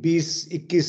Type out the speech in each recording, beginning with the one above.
20-21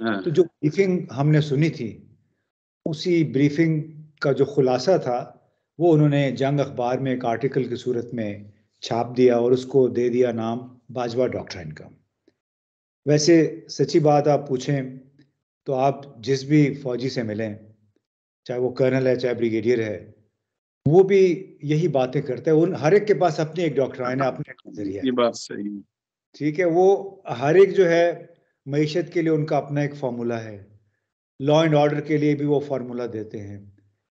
تو جو بریفنگ ہم نے سنی تھی اسی بریفنگ کا جو خلاصہ تھا وہ انہوں نے جنگ اخبار میں ایک آرٹیکل کی صورت میں چھاپ دیا اور اس کو دے دیا نام باجوہ ڈاکٹرائن کا. ویسے سچی بات آپ پوچھیں تو آپ جس بھی فوجی سے ملیں، چاہے وہ کرنل ہے چاہے بریگیڈیئر ہے، وہ بھی یہی باتیں کرتے ہیں. ہر ایک کے پاس اپنی ایک ڈاکٹرائن ہے، اپنا ایک نظریہ ہے. یہ بات صحیح ہے. ٹھیک ہے، وہ ہر ایک جو ہے معیشت کے لیے ان کا اپنا ایک فارمولہ ہے، لا اینڈ آرڈر کے لیے بھی وہ فارمولہ دیتے ہیں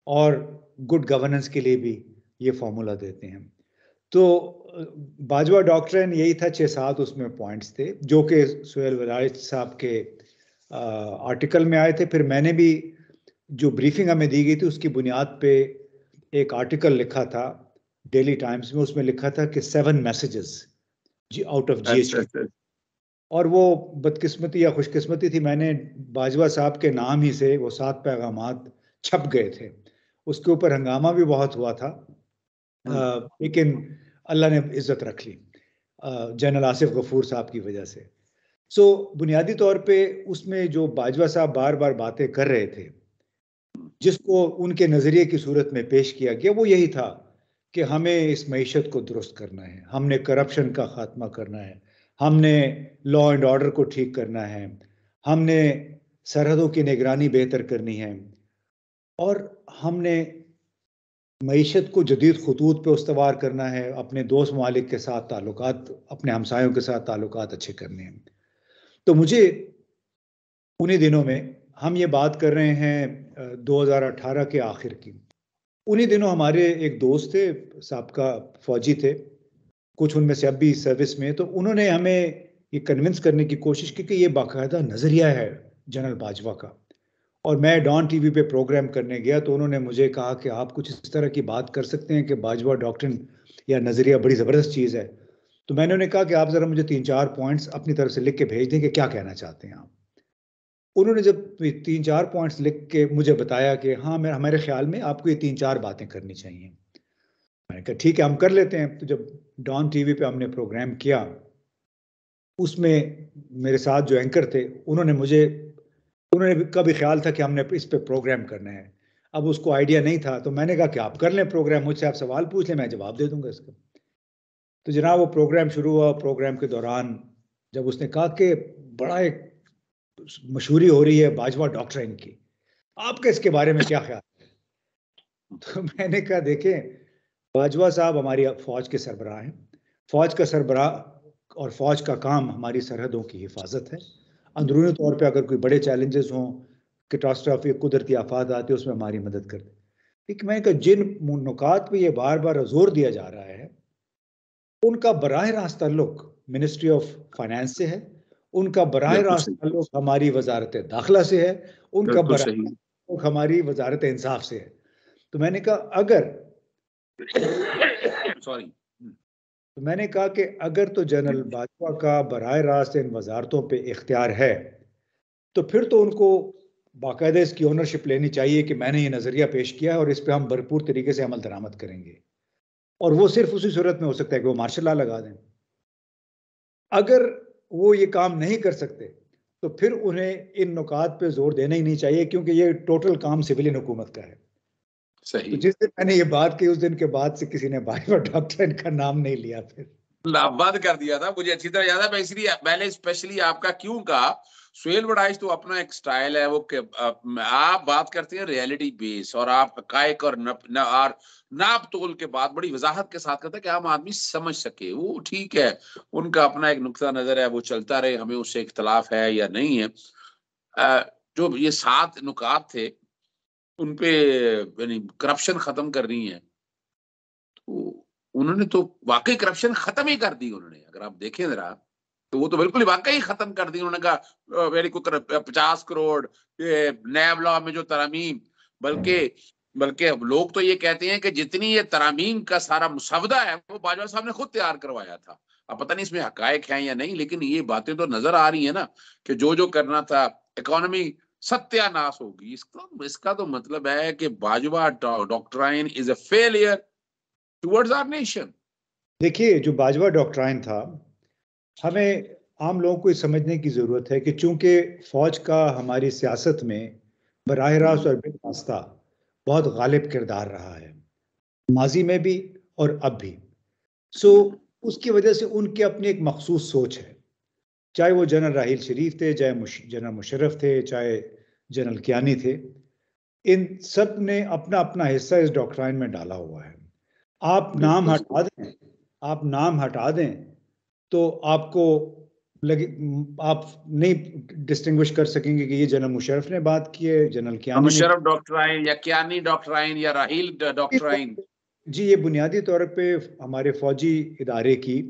اور گڈ گورننس کے لیے بھی یہ فارمولہ دیتے ہیں. تو باجوہ ڈاکٹرین یہی تھا، 6-7 اس میں پوائنٹس تھے جو کہ سہیل وداعش صاحب کے آرٹیکل میں آئے تھے. پھر میں نے بھی جو بریفنگ ہمیں دی گئی تھی اس کی بنیاد پہ ایک آرٹیکل لکھا تھا ڈیلی ٹائمز میں. اس میں لکھا تھا کہ 7 messages out of G H Q. اور وہ بدقسمتی یا خوش قسمتی تھی، میں نے باجوہ صاحب کے نام ہی سے وہ 7 پیغامات چھپ گئے تھے. اس کے اوپر ہنگامہ بھی بہت ہوا تھا، لیکن اللہ نے عزت رکھ لی جنرل آصف غفور صاحب کی وجہ سے. سو بنیادی طور پہ اس میں جو باجوہ صاحب بار بار باتیں کر رہے تھے جس کو ان کے نظریے کی صورت میں پیش کیا گیا وہ یہی تھا کہ ہمیں اس معیشت کو درست کرنا ہے، ہم نے کرپشن کا خاتمہ کرنا ہے، ہم نے لا اینڈ آرڈر کو ٹھیک کرنا ہے، ہم نے سرحدوں کی نگرانی بہتر کرنی ہے، اور ہم نے معیشت کو جدید خطوط پہ استوار کرنا ہے، اپنے دوست ممالک کے ساتھ تعلقات، اپنے ہمسایوں کے ساتھ تعلقات اچھے کرنے ہیں. تو مجھے انہی دنوں میں، ہم یہ بات کر رہے ہیں 2018 کے آخر کی، انہی دنوں ہمارے ایک دوست تھے، سابقہ فوجی تھے، کچھ ان میں سے اب بھی سروس میں، تو انہوں نے ہمیں یہ کنونس کرنے کی کوشش کی کہ یہ باقاعدہ نظریہ ہے جنرل باجوہ کا. اور میں ڈان ٹی وی پہ پروگرام کرنے گیا تو انہوں نے مجھے کہا کہ آپ کچھ اس طرح کی بات کر سکتے ہیں کہ باجوہ ڈاکٹرن یا نظریہ بڑی زبردست چیز ہے. تو میں نے انہیں کہا کہ آپ ذرا مجھے 3-4 پوائنٹس اپنی طرف سے لکھ کے بھیج دیں کہ کیا کہنا چاہتے ہیں آپ. انہوں نے جب 3-4 پوائنٹس لکھ کے مجھے بتایا کہ ہاں ہمارے خیال میں آپ کو یہ 3-4 باتیں کرنی چاہیے. میں نے کہا ٹھیک ہے ہم کر لیتے ہیں. تو جب ڈان ٹی وی پہ ہم نے پروگرام کیا، اس میں میرے ساتھ جو اینکر تھے انہوں نے کا بھی خیال تھا کہ ہم نے اس پہ پروگرام کرنا ہے. اب اس کو آئیڈیا نہیں تھا تو میں نے کہا کہ آپ کر لیں پروگرام، مجھ سے آپ سوال پوچھ لیں، میں جواب دے دوں گا اس کا. تو جناب وہ پروگرام شروع ہوا. پروگرام کے دوران جب اس نے کہا کہ بڑا ایک مشہوری ہو رہی ہے باجوہ ڈاکٹرائن کی، آپ کا اس کے بارے میں کیا خیال ہے؟ تو میں نے کہا دیکھیں باجوہ صاحب ہماری فوج کے سربراہ ہیں، فوج کا سربراہ اور فوج کا کام ہماری سرحدوں کی حفاظت ہے. اندرونی طور پہ اگر کوئی بڑے چیلنجز ہوں، کیٹاسٹرافی، قدرتی آفات آتے اس میں ہماری مدد کرتے. ایک میں کہ جن نکات پہ یہ بار بار زور دیا جا رہا ہے ان کا براہ راست تعلق منسٹری آف فائنانس سے ہے، ان کا براہ راست تعلق ہماری وزارت داخلہ سے ہے، ان کا براہ راست تعلق ہماری وزارت انصاف سے ہے. تو میں نے کہا کہ اگر تو جنرل باجوہ کا براہ راست ان وزارتوں پہ اختیار ہے تو پھر تو ان کو باقاعدہ اس کی اونرشپ لینی چاہیے کہ میں نے یہ نظریہ پیش کیا ہے اور اس پہ ہم بھرپور طریقے سے عمل درآمد کریں گے. اور وہ صرف اسی صورت میں ہو سکتا ہے کہ وہ مارشل لا لگا دیں. اگر وہ یہ کام نہیں کر سکتے تو پھر انہیں ان نکات پہ زور دینا ہی نہیں چاہیے کیونکہ یہ ٹوٹل کام سویلین حکومت کا ہے. تو جس دن میں نے یہ بات کی اس دن کے بعد سے کسی نے باجوہ ڈاکٹرائن کا نام نہیں لیا، پھر بند کر دیا تھا. مجھے اچھی طرح یاد ہے، میں اس لیے میں نے اسپیشلی آپ کا کیوں کہا. سہیل وداعش تو اپنا ایک سٹائل ہے، وہ آپ بات کرتے ہیں ریئلٹی بیس اور آپ حقائق اور ناپ تول کے بعد بڑی وضاحت کے ساتھ کرتے ہیں کہ عام آدمی سمجھ سکے. وہ ٹھیک ہے، ان کا اپنا ایک نقطہ نظر ہے، وہ چلتا رہے، ہمیں اس سے اختلاف ہے یا نہیں ہے. جو یہ 7 نکات تھے ان پہ یعنی کرپشن ختم کرنی ہے، تو انہوں نے تو واقعی کرپشن ختم ہی کر دی. انہوں نے اگر آپ دیکھیں ذرا تو وہ تو بالکل واقعی ختم کر دی. انہوں نے کہا 50 کروڑ نیب لا میں جو ترامیم، بلکہ لوگ تو یہ کہتے ہیں کہ جتنی یہ ترامیم کا سارا مسودہ ہے وہ باجوہ صاحب نے خود تیار کروایا تھا. اب پتہ نہیں اس میں حقائق ہیں یا نہیں، لیکن یہ باتیں تو نظر آ رہی ہیں نا کہ جو کرنا تھا اکانومی ستیہ ناش ہوگی. اس کا تو مطلب ہے کہ Bajwa doctrine is a failure towards our nation. دیکھیے جو باجوہ ڈاکٹرائن تھا، ہمیں عام لوگوں کو یہ سمجھنے کی ضرورت ہے کہ چونکہ فوج کا ہماری سیاست میں براہ راست اور بالواسطہ بہت غالب کردار رہا ہے، ماضی میں بھی اور اب بھی، اس کی وجہ سے ان کی اپنی ایک مخصوص سوچ ہے، چاہے وہ جنرل راحیل شریف تھے، چاہے جنرل مشرف تھے، چاہے جنرل کیانی تھے، ان سب نے اپنا اپنا حصہ اس ڈاکٹرائن میں ڈالا ہوا ہے۔ آپ نام ہٹا دیں تو آپ کو آپ نہیں ڈسٹنگوش کر سکیں گے کہ یہ جنرل مشرف نے بات کی ہے، جنرل کیانی نے، مشرف ڈاکٹرائن یا کیانی ڈاکٹرائن یا راحیل ڈاکٹرائن۔ جی یہ بنیادی طور پہ ہمارے فوجی ادارے کی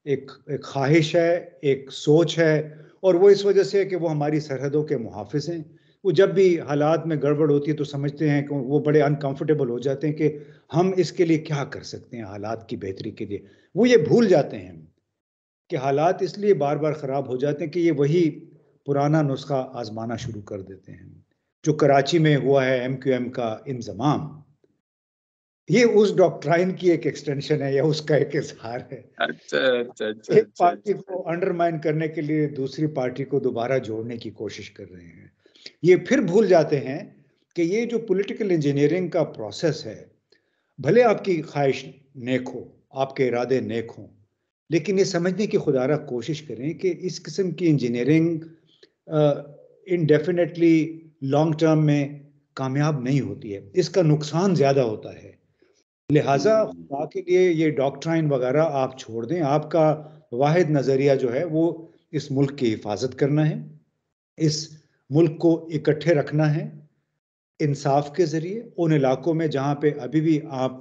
ایک خواہش ہے، ایک سوچ ہے، اور وہ اس وجہ سے کہ وہ ہماری سرحدوں کے محافظ ہیں۔ وہ جب بھی حالات میں گڑبڑ ہوتی ہے تو سمجھتے ہیں کہ وہ بڑے انکمفرٹیبل ہو جاتے ہیں کہ ہم اس کے لیے کیا کر سکتے ہیں حالات کی بہتری کے لیے۔ وہ یہ بھول جاتے ہیں کہ حالات اس لیے بار بار خراب ہو جاتے ہیں کہ یہ وہی پرانا نسخہ آزمانا شروع کر دیتے ہیں۔ جو کراچی میں ہوا ہے MQM کا انضمام، یہ اس ڈاکٹرائن کی ایک ایکسٹینشن ہے یا اس کا ایک اظہار ہے۔ ایک پارٹی کو انڈرمائن کرنے کے لیے دوسری پارٹی کو دوبارہ جوڑنے کی کوشش کر رہے ہیں۔ یہ پھر بھول جاتے ہیں کہ یہ جو پولیٹیکل انجینئرنگ کا پروسیس ہے، بھلے آپ کی خواہش نیک ہو، آپ کے ارادے نیک ہوں، لیکن یہ سمجھنے کی خدا را کوشش کریں کہ اس قسم کی انجینئرنگ انڈیفینیٹلی لانگ ٹرم میں کامیاب نہیں ہوتی ہے، اس کا نقصان زیادہ ہوتا ہے۔ لہٰذا خدا کے لیے یہ ڈاکٹرائن وغیرہ آپ چھوڑ دیں۔ آپ کا واحد نظریہ جو ہے وہ اس ملک کی حفاظت کرنا ہے، اس ملک کو اکٹھے رکھنا ہے انصاف کے ذریعے۔ ان علاقوں میں جہاں پہ ابھی بھی آپ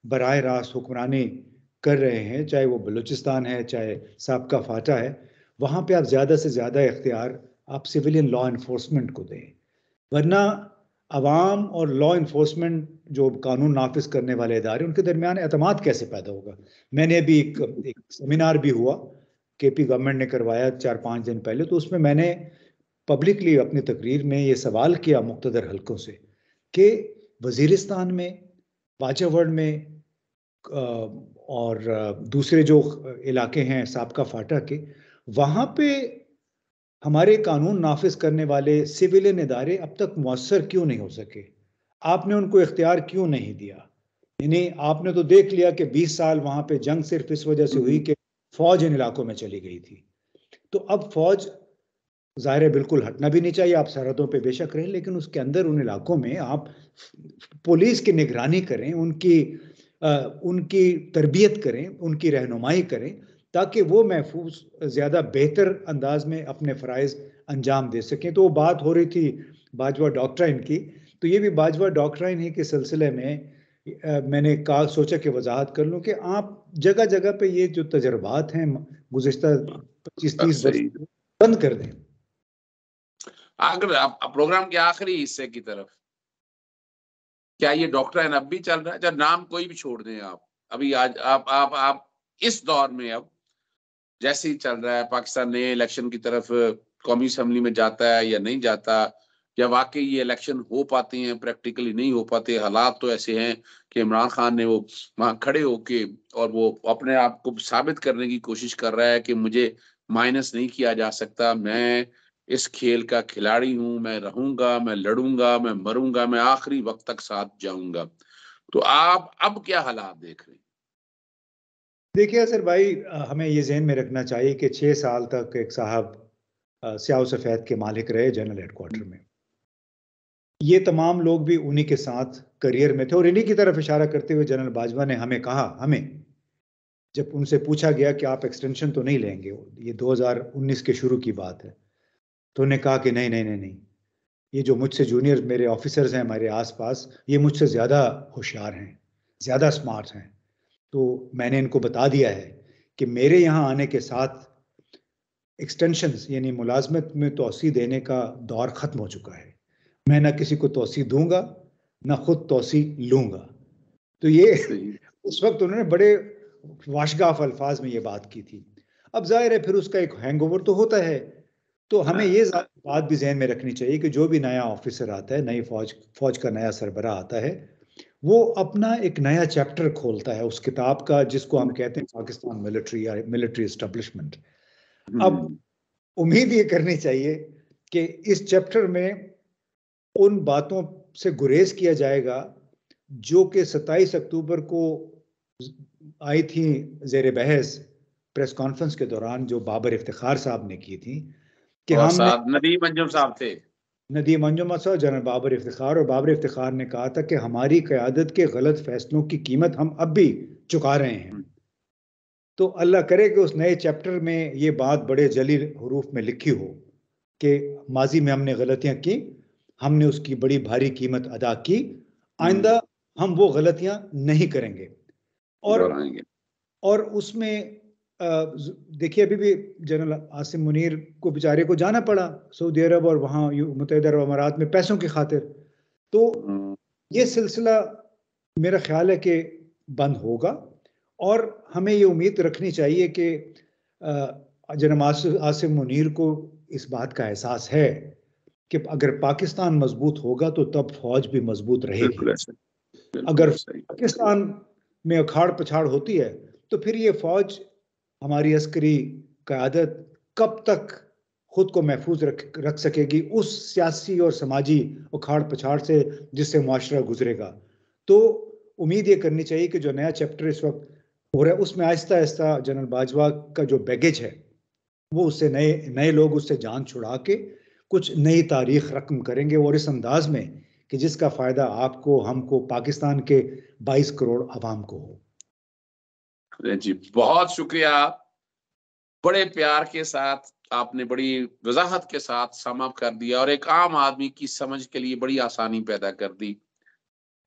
براہ راست حکمرانی کر رہے ہیں، چاہے وہ بلوچستان ہے، چاہے سابقہ فاٹا ہے، وہاں پہ آپ زیادہ سے زیادہ اختیار آپ سویلین لا انفورسمنٹ کو دیں، ورنہ عوام اور لا انفورسمنٹ جو قانون نافذ کرنے والے ادارے، ان کے درمیان اعتماد کیسے پیدا ہوگا؟ میں نے ابھی ایک سیمینار بھی ہوا KP گورنمنٹ نے کروایا 4-5 دن پہلے، تو اس میں میں نے پبلکلی اپنی تقریر میں یہ سوال کیا مقتدر حلقوں سے کہ وزیرستان میں، باجا ورڈ میں اور دوسرے جو علاقے ہیں سابقہ فاٹا کے، وہاں پہ ہمارے قانون نافذ کرنے والے سویلین ادارے اب تک مؤثر کیوں نہیں ہو سکے؟ آپ نے ان کو اختیار کیوں نہیں دیا؟ یعنی آپ نے تو دیکھ لیا کہ 20 سال وہاں پہ جنگ صرف اس وجہ سے ہوئی کہ فوج ان علاقوں میں چلی گئی تھی۔ تو اب فوج ظاہر ہے بالکل ہٹنا بھی نہیں چاہیے، آپ سرحدوں پہ بے شک رہیں، لیکن اس کے اندر ان علاقوں میں آپ پولیس کی نگرانی کریں، ان کی تربیت کریں، ان کی رہنمائی کریں، تاکہ وہ محفوظ زیادہ بہتر انداز میں اپنے فرائض انجام دے سکیں۔ تو وہ بات ہو رہی تھی باجوہ ڈاکٹرائن کی، تو یہ بھی باجوہ ڈاکٹرائن ہی کے سلسلے میں میں نے سوچا کہ وضاحت کر لوں کہ آپ جگہ جگہ پہ یہ جو تجربات ہیں گزشتہ 25-30 برس بند کر دیں۔ اگر پروگرام کے آخری حصے کی طرف، کیا یہ ڈاکٹرائن اب بھی چل رہا ہے؟ جب نام کوئی بھی چھوڑ دیں آپ، ابھی آج آپ اس دور میں اب جیسے ہی چل رہا ہے، پاکستان نئے الیکشن کی طرف قومی اسمبلی میں جاتا ہے یا نہیں جاتا، یا واقعی یہ الیکشن ہو پاتے ہیں، پریکٹیکلی نہیں ہو پاتے؟ حالات تو ایسے ہیں کہ عمران خان نے وہ وہاں کھڑے ہو کے اور وہ اپنے آپ کو ثابت کرنے کی کوشش کر رہا ہے کہ مجھے مائنس نہیں کیا جا سکتا، میں اس کھیل کا کھلاڑی ہوں، میں رہوں گا، میں لڑوں گا، میں مروں گا، میں آخری وقت تک ساتھ جاؤں گا۔ تو آپ اب کیا حالات دیکھ رہے ہیں؟ دیکھیے اظہر بھائی، ہمیں یہ ذہن میں رکھنا چاہیے کہ 6 سال تک ایک صاحب سیاہ و سفید کے مالک رہے جنرل ہیڈ کوارٹر میں۔ یہ تمام لوگ بھی انہی کے ساتھ کریئر میں تھے، اور انہی کی طرف اشارہ کرتے ہوئے جنرل باجوہ نے ہمیں کہا، جب ان سے پوچھا گیا کہ آپ ایکسٹینشن تو نہیں لیں گے، یہ 2019 کے شروع کی بات ہے، تو انہوں نے کہا کہ نہیں، یہ جو مجھ سے جونیئر میرے آفیسرز ہیں ہمارے آس پاس، یہ مجھ سے زیادہ ہوشیار ہیں، زیادہ سمارٹ ہیں، تو میں نے ان کو بتا دیا ہے کہ میرے یہاں آنے کے ساتھ ایکسٹینشنز یعنی ملازمت میں توسیع دینے کا دور ختم ہو چکا ہے، میں نہ کسی کو توسیع دوں گا نہ خود توسیع لوں گا۔ تو یہ اس وقت انہوں نے بڑے واشگاف الفاظ میں یہ بات کی تھی۔ اب ظاہر ہے پھر اس کا ایک ہینگ اوور تو ہوتا ہے، تو ہمیں یہ بات بھی ذہن میں رکھنی چاہیے کہ جو بھی نیا آفیسر آتا ہے، نئی فوج کا نیا سربراہ آتا ہے، وہ اپنا ایک نیا چیپٹر کھولتا ہے اس کتاب کا جس کو ہم کہتے ہیں پاکستان ملٹری یا ملٹری اسٹیبلشمنٹ۔ اب امید یہ کرنی چاہیے کہ اس چیپٹر میں ان باتوں سے گریز کیا جائے گا جو کہ 27 اکتوبر کو آئی تھی زیر بحث پریس کانفرنس کے دوران، جو بابر افتخار صاحب نے کی تھی، کہ ہم نے ندیم انجم صاحب تھے، ندیم انجم صاحب، جنرل بابر افتخار، اور بابر افتخار نے کہا تھا کہ ہماری قیادت کے غلط فیصلوں کی قیمت ہم اب بھی چکا رہے ہیں۔ تو اللہ کرے کہ اس نئے چیپٹر میں یہ بات بڑے جلی حروف میں لکھی ہو کہ ماضی میں ہم نے غلطیاں کی، ہم نے اس کی بڑی بھاری قیمت ادا کی، آئندہ ہم وہ غلطیاں نہیں کریں گے۔ اور اس میں دیکھیے ابھی بھی جنرل عاصم منیر کو بیچارے کو جانا پڑا سعودی عرب اور وہاں متحدہ عرب امارات میں پیسوں کی خاطر۔ تو یہ سلسلہ میرا خیال ہے کہ بند ہوگا، اور ہمیں یہ امید رکھنی چاہیے کہ جنرل عاصم منیر کو اس بات کا احساس ہے کہ اگر پاکستان مضبوط ہوگا تو تب فوج بھی مضبوط رہے گی۔ اگر پاکستان میں اکھاڑ پچھاڑ ہوتی ہے تو پھر یہ فوج، ہماری عسکری قیادت کب تک خود کو محفوظ رکھ سکے گی اس سیاسی اور سماجی اکھاڑ پچھاڑ سے جس سے معاشرہ گزرے گا؟ تو امید یہ کرنی چاہیے کہ جو نیا چیپٹر اس وقت ہو رہا ہے اس میں آہستہ آہستہ جنرل باجوہ کا جو بیگیج ہے وہ اس سے نئے لوگ اس سے جان چھڑا کے کچھ نئی تاریخ رقم کریں گے، اور اس انداز میں کہ جس کا فائدہ آپ کو، ہم کو، پاکستان کے 22 کروڑ عوام کو ہو۔ جی بہت شکریہ، بڑے پیار کے ساتھ آپ نے بڑی وضاحت کے ساتھ سم اپ کر دیا اور ایک عام آدمی کی سمجھ کے لیے بڑی آسانی پیدا کر دی۔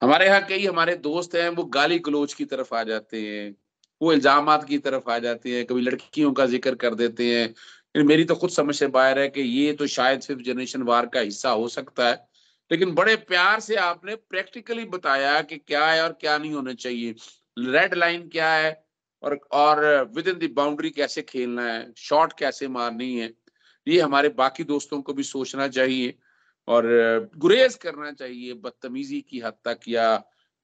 ہمارے ہاں کئی ہمارے دوست ہیں وہ گالی گلوچ کی طرف آ جاتے ہیں، وہ الزامات کی طرف آ جاتے ہیں، کبھی لڑکیوں کا ذکر کر دیتے ہیں۔ میری تو خود سمجھ سے باہر ہے کہ یہ تو شاید 5th جنریشن وار کا حصہ ہو سکتا ہے، لیکن بڑے پیار سے آپ نے پریکٹیکلی بتایا کہ کیا ہے اور کیا نہیں ہونا چاہیے، ریڈ لائن کیا ہے، اور ود ان دی باؤنڈری کیسے کھیلنا ہے، شاٹ کیسے مارنی ہے۔ یہ ہمارے باقی دوستوں کو بھی سوچنا چاہیے اور گریز کرنا چاہیے بدتمیزی کی حد تک، یا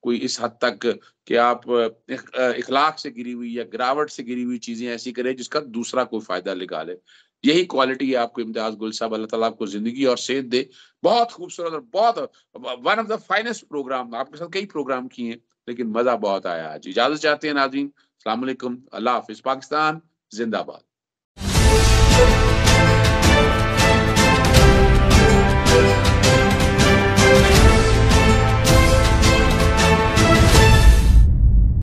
کوئی اس حد تک کہ آپ اخلاق سے گری ہوئی یا گراوٹ سے گری ہوئی چیزیں ایسی کریں جس کا دوسرا کوئی فائدہ نکالے۔ یہی کوالٹی ہے آپ کو امتیاز گل صاحب، اللہ تعالیٰ آپ کو زندگی اور صحت دے۔ بہت خوبصورت اور بہت one of the finest program, آپ کے ساتھ کئی پروگرام کیے ہیں لیکن مزہ بہت آیا۔ آج اجازت چاہتے ہیں ناظرین، السلام علیکم، اللہ حافظ، پاکستان زندہ باد۔